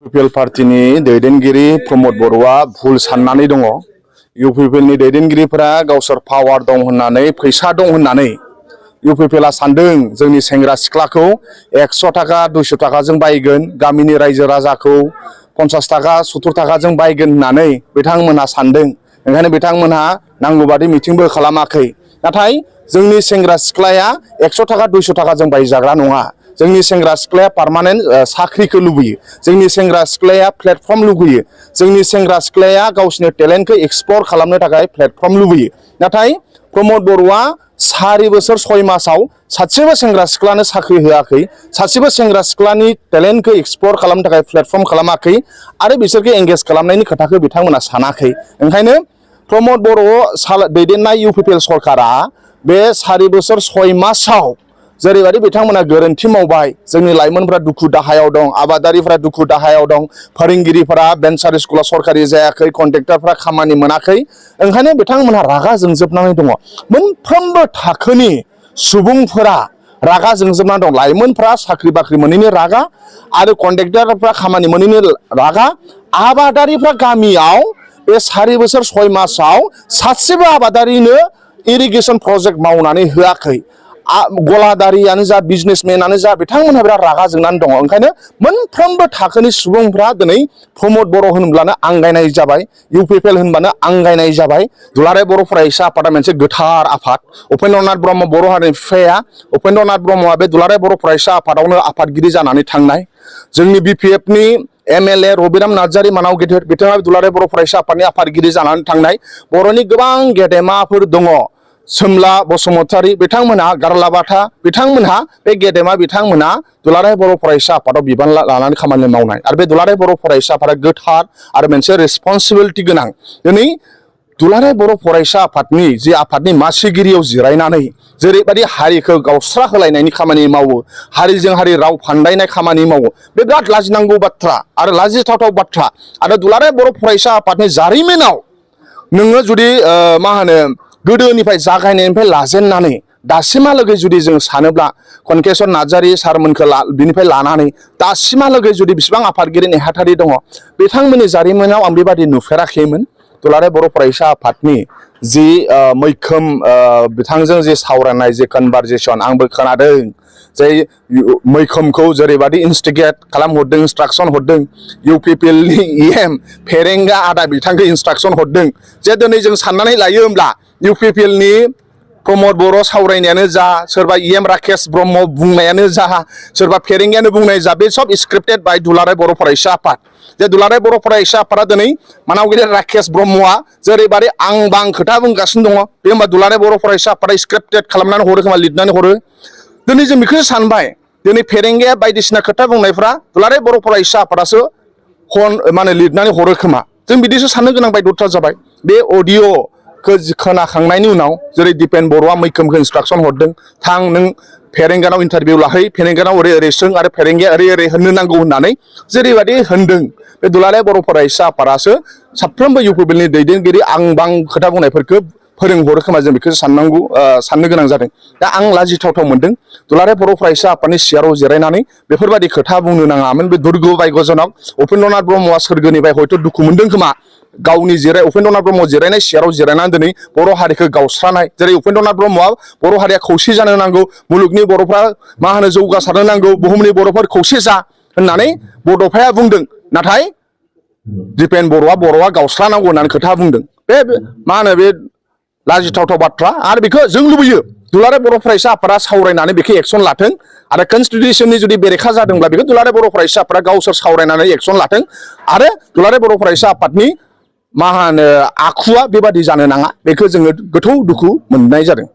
UPPL पार्टीनि दैदेनगिरि प्रमोद बर'आ भुल साननानै दङ। इउपिपिएलनि दैदेनगिरिफोरा गावसोर पावार दं होननानै फैसा दं होननानै इउपिपिएलआ सानदों जोंनि सेंग्रा सिख्लाखौ 100 थाखा 200 थाखाजों बायगोन, गामिनि रायजो राजाखौ 50 थाखा 70 थाखाजों बायगोन होननानै बिथांमोनहा सानदों। ओंखायनो बिथांमोनहा नांगौबादि मिटिंबो खालामाखै। नाथाय जोंनि सेंग्रा सिख्लाया 100 थाखा 200 थाखाजों बायजाग्रा नङा। जोंनि सेंग्रा सिख्लाया पार्मानेन्ट साख्रिखौ लुबैयो। जोंनि सेंग्रा सिख्लाया प्लेटफर्म लुबैयो। जोंनि सेंग्रा सिख्लाया गावसिनि टेलेन्टखौ एक्सप्लर खालामनो थाखाय प्लेटफर्म लुबैयो। नाथाय प्रमोद बर'आ 4 बोसोर 6 मासाव सासेबो सेंग्रा सिख्लानो साख्रि होआखै, सासेबो सेंग्रा सिख्लानि टेलेन्टखौ एक्सप्लर खालामनो थाखाय प्लेटफर्म खालामाखै आरो बिसोरखौ एंगेज खालामनायनि खोथाखौ बिथांमोना सानाखै। ओंखायनो प्रमोद बर' दैदेननाय इउपिपिएल सरकारा बे 4 बोसोर 6 मासाव जेरैबायदि बिथांमोना गोरोन्थि मावबाय, जोंनि लाइमोनफ्रा दुखु दाहायाव दं, आबादारिफ्रा दुखु दाहायाव दं, फोरोंगिरिफोरा बेन्सारि स्कुला सरकारि जायाखै, कन्ट्रेक्टरफ्रा खामानि मोनाखै। ओंखायनो बिथांमोनहा रागा जोंजोबनानै दङ। मोनफ्रोमबो थाखोनि सुबुंफोरा रागा जोंजोबनानै दं। लाइमोनफ्रा साख्रि बाख्रि मोनैनि रागा आरो कन्ट्रेक्टरफ्रा खामानि मोनैनि रागा, आबादारिफ्रा गामियाव बे 4 बोसोर 6 मासाव सासेबो आबादारिनो इरिगेसन प्रजेक्ट मावनानै होआखै। गलादारियानो जा बिजनेसमेनानो जा बिथांमोनहा बिराद रागा जोंनानै दङ। ओंखायनो मोनफ्रोमबो थाखोनि सुबुंफ्रा दिनै प्रमोद बर' होनब्लानो आंगायनाय जाबाय, इउपिपिएल होनबानो आंगायनाय जाबाय। दुलाराय बर' फरायसा आफादा मोनसे गोथार आफाद। उपेन्द्रनाथ ब्रह्म बर' हारिनि बिफाया उपेन्द्रनाथ ब्रह्मआ बे दुलाराय बर' फरायसा आफादावनो आफादगिरि जानानै थांनाय। जोंनि बिपिएफनि एमएलए रबिराम नार्जारी मानाव गेदेर बिथाङा दुलाराय बर' फरायसा आफादनि आफादगिरि जानानै थांनाय। बर'नि गोबां गेदेमाफोर दङ। सोमला बसुमतारी बिथांमोनहा, गारलाबाथा बिथांमोनहा, बे गेदेमा बिथांमोनहा दुलाराय बर' फरायसा आफादाव बिबान लानानै खामानि मावनाय आरो बे दुलाराय बर' फरायसा आफादा गोथार आरो मोनसे रेसपन्सिबिलिटि गोनां। दिनै दुलाराय बर' फरायसा आफादनि जि आफादनि मासिगिरियाव जिरायनानै जेरैबायदि हारिखौ गावस्रा होलायनायनि खामानि मावो, हारिजों हारि राव फान्दायनाय खामानि मावो, बे बिराद लाजिनांगौ बाथ्रा आरो लाजिथावथाव बाथ्रा। आरो दुलाराय बर' फरायसा आफादनि जारिमिनाव नोङो जुदि गोदोनिफ्राय जागायनायनिफ्राय लाजेननानै दासिमहालागै जुदि जों सानोब्ला कनकेश्वर नार्जारी सारमोनखौ बिनिफ्राय लानानै दासिमहालागै जुदि बेसेबां आफादगिरि नेहाथारि दङ, बिथांमोननि जारिमिनाव आं बेबादि नुफेराखैमोन। दुलाराय बर' फरायसा आफादनि जि मैखोम बिथांजों जे सावरायनाय जे कनभारजेसन आंबो खोनादों, जे मैखोमखौ जेरैबादि इन्स्टिगेट खालामहरदों, इन्सट्राक्सन हरदों, इउपिपिएलनि इएम फेरेंगा आदा बिथांखौ इन्सट्राक्सन हरदों जे दिनै जों साननानै लायो होमब्ला इउपिपिएलनि प्रमोद बर' सावरायनायानो जा, सोरबा इएम राकेश ब्रह्म बुंनायानो जा, सोरबा फेरेंगायानो बुंनाय जा, बे सब स्क्रिप्टेड बाय दुलाराय बर' फरायसा आफाद। जे दुलाराय बर' फरायसा आफादा दिनै मानाव गेदेर राकेश ब्रह्मआ जेरैबादि आं बां खोथा बुंगासिनो दङ, बे होमबा दुलाराय बर' फरायसा आफादा स्क्रिप्टेड खालामनानै हरो खोमा, लिरनानै हरो। दिनै जों बेखौसो सानबाय, दिनै फेरेंगाया बायदिसिना खोथा बुंनायफ्रा दुलाराय बर' फरायसा आफादासो लिरनानै हरो खोमा। जों बिदिसो साननो गोनां बायद'था जाबाय। बे अडिअ'खौ खोनाखांनायनि उनाव जेरै दिपेन बर'आ मैखोमखौ इन्सट्राक्सन हरदों, थां नों फेरेंगानाव इन्टारभिउ लाहै, फेरेंगानाव ओरै ओरै सों आरो फेरेंगाया ओरै ओरै होननो नांगौ होननानै जेरैबायदि होनदों, बे दुलाराय बर' फरायसा आफादासो साफ्रोमबो इउपिपिएलनि दैदेनगिरि आं बां खोथा बुंनायफोरखौ फोरोंहरो खोमा। जों बेखौसो साननो गोनां जादों। दा आं लाजिथावथाव मोनदों दुलाराय बर' फरायसा आफादनि सियाराव जिरायनानै बेफोरबायदि खोथा बुंनो नाङामोन। बे दुर्ग बायगजनक उपेन्द्रनाथ ब्रह्मआ सोरगोनिफ्राय हयथ' दुखु मोनदों खोमा, गावनि उपेन्द्रनाथ ब्रह्म जिरायनाय सियाराव जिरायनानै दिनै बर' हारिखौ गावस्रानाय। जेरै उपेन्द्रनाथ ब्रह्मआ बर' हारिया खौसे जानो नांगौ, मुलुगनि बर'फ्रा जौगासारनो नांगौ, बुहुमनि बर'फोर खौसे जा होननानै बड'फाया बुंदों। नाथाय दिपेन बर'आ गावस्रानांगौ होननानै खोथा बुंदों। बे लाजिथावथाव बाथ्रा। आरो बेखौ जों लुबैयो दुलाराय बर' फरायसा आफादा सावरायनानै बेखौ एक्सन लाथों आरो कनस्टिटिउसननि जुदि बेरेखा जादोंब्ला बेखौ दुलाराय बर' फरायसा आफादा गावसोर सावरायनानै एक्सन लाथों आरो दुलाराय बर' फरायसा आफादनि आखुआ बेबादि जानो नाङा। बेखौ जोङो गोथौ दुखु मोननाय जादों।